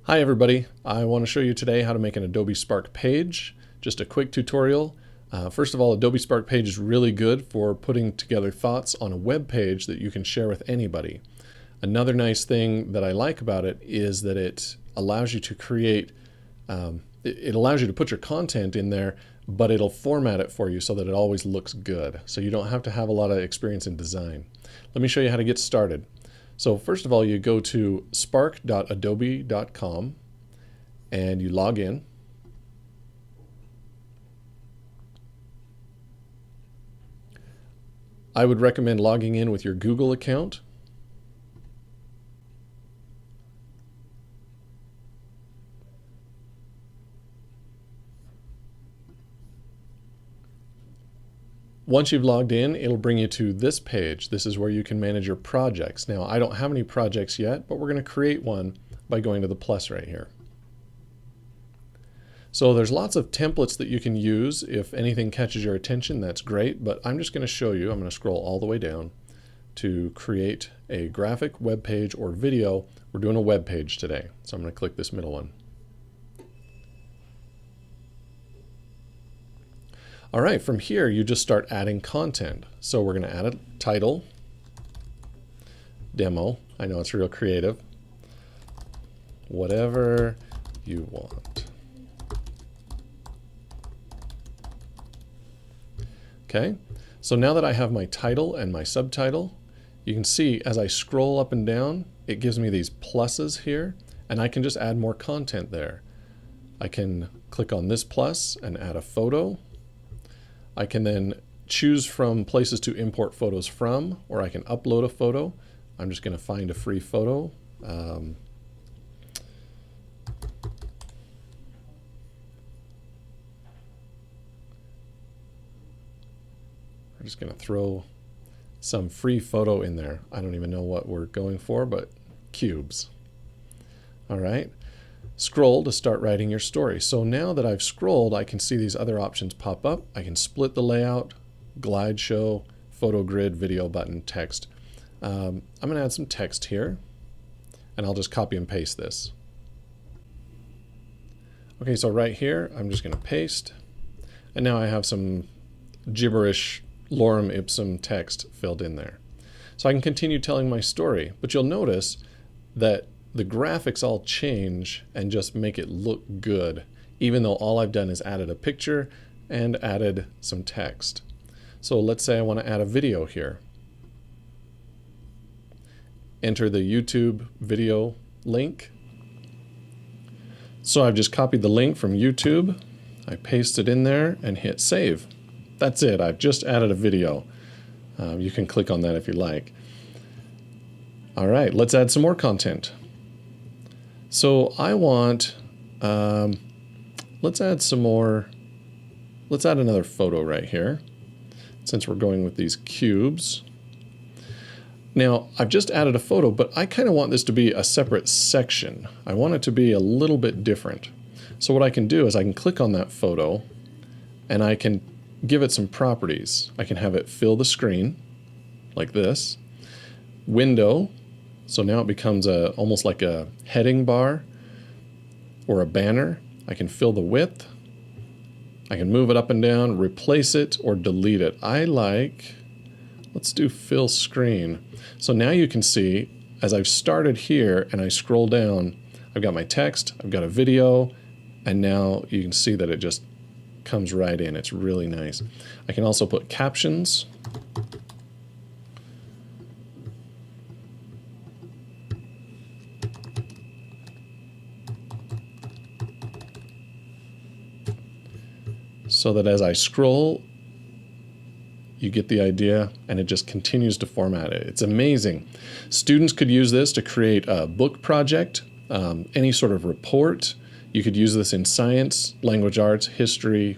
Hi everybody, I want to show you today how to make an Adobe Spark page. Just a quick tutorial. First of all, Adobe Spark Page is really good for putting together thoughts on a web page that you can share with anybody. Another nice thing that I like about it is that it allows you to create, it allows you to put your content in there, but it'll format it for you so that it always looks good. So you don't have to have a lot of experience in design. Let me show you how to get started. So first of all, you go to spark.adobe.com and you log in. I would recommend logging in with your Google account. Once you've logged in, it'll bring you to this page. This is where you can manage your projects. Now, I don't have any projects yet, but we're going to create one by going to the plus right here. So there's lots of templates that you can use. If anything catches your attention, that's great, but I'm just going to show you. I'm going to scroll all the way down to create a graphic, web page, or video. We're doing a web page today, so I'm going to click this middle one. All right, from here, you just start adding content. So we're going to add a title, demo. I know it's real creative. Whatever you want. Okay, so now that I have my title and my subtitle, you can see as I scroll up and down, it gives me these pluses here, and I can just add more content there. I can click on this plus and add a photo. I can then choose from places to import photos from, or I can upload a photo. I'm just going to find a free photo. I'm just going to throw some free photo in there. I don't even know what we're going for, but cubes. All right. Scroll to start writing your story. So now that I've scrolled, I can see these other options pop up. I can split the layout, glide show, photo grid, video button, text. I'm going to add some text here, and I'll just copy and paste this. Okay, so right here, I'm just going to paste, and now I have some gibberish lorem ipsum text filled in there. So I can continue telling my story, but you'll notice that the graphics all change and just make it look good, even though all I've done is added a picture and added some text. So let's say I want to add a video here. Enter the YouTube video link. So I've just copied the link from YouTube. I paste it in there and hit save. That's it. I've just added a video. You can click on that if you like. All right, let's add some more content. So I want, let's add some more, let's add another photo right here, since we're going with these cubes. Now, I've just added a photo, but I kind of want this to be a separate section. I want it to be a little bit different. So what I can do is I can click on that photo, and I can give it some properties. I can have it fill the screen, like this. Window. So now it becomes almost like a heading bar or a banner. I can fill the width. I can move it up and down, replace it, or delete it. Let's do fill screen. So now you can see, as I've started here and I scroll down, I've got my text, I've got a video, and now you can see that it just comes right in. It's really nice. I can also put captions. So that as I scroll, you get the idea, and it just continues to format it. It's amazing. Students could use this to create a book project, any sort of report. You could use this in science, language arts, history,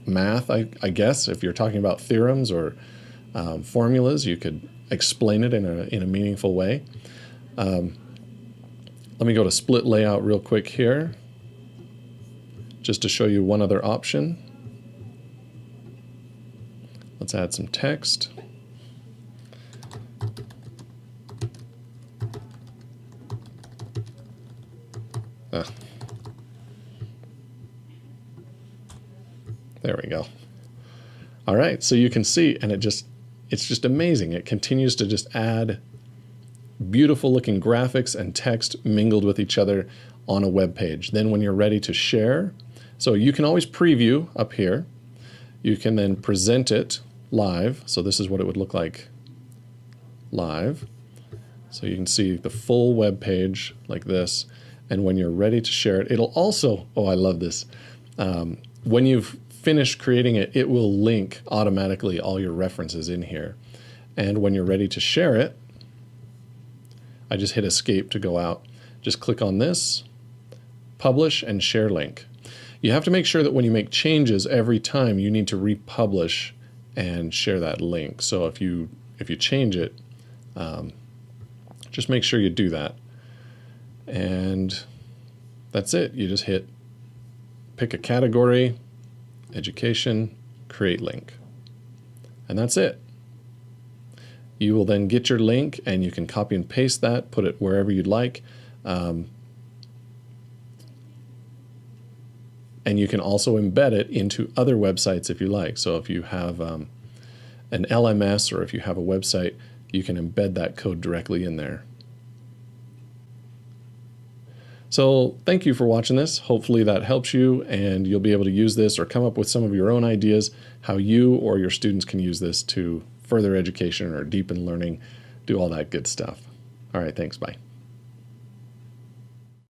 math, I guess. If you're talking about theorems or formulas, you could explain it in a meaningful way. Let me go to split layout real quick here, just to show you one other option. Let's add some text. There we go. All right, so you can see, and it's just amazing. It continues to just add beautiful looking graphics and text mingled with each other on a web page. Then when you're ready to share, so you can always preview up here. You can then present it live. So this is what it would look like live. So you can see the full web page like this. And when you're ready to share it, it'll also, oh, I love this. When you've finished creating it, it will link automatically all your references in here. And when you're ready to share it, I just hit escape to go out. Just click on this, publish and share link. You have to make sure that when you make changes every time, you need to republish and share that link. So if you change it, just make sure you do that. And that's it. You just pick a category, education, create link. And that's it. You will then get your link and you can copy and paste that, put it wherever you'd like. And you can also embed it into other websites if you like. So if you have an LMS or if you have a website, you can embed that code directly in there. So thank you for watching this. Hopefully that helps you and you'll be able to use this or come up with some of your own ideas how you or your students can use this to further education or deepen learning, do all that good stuff. All right, thanks, bye.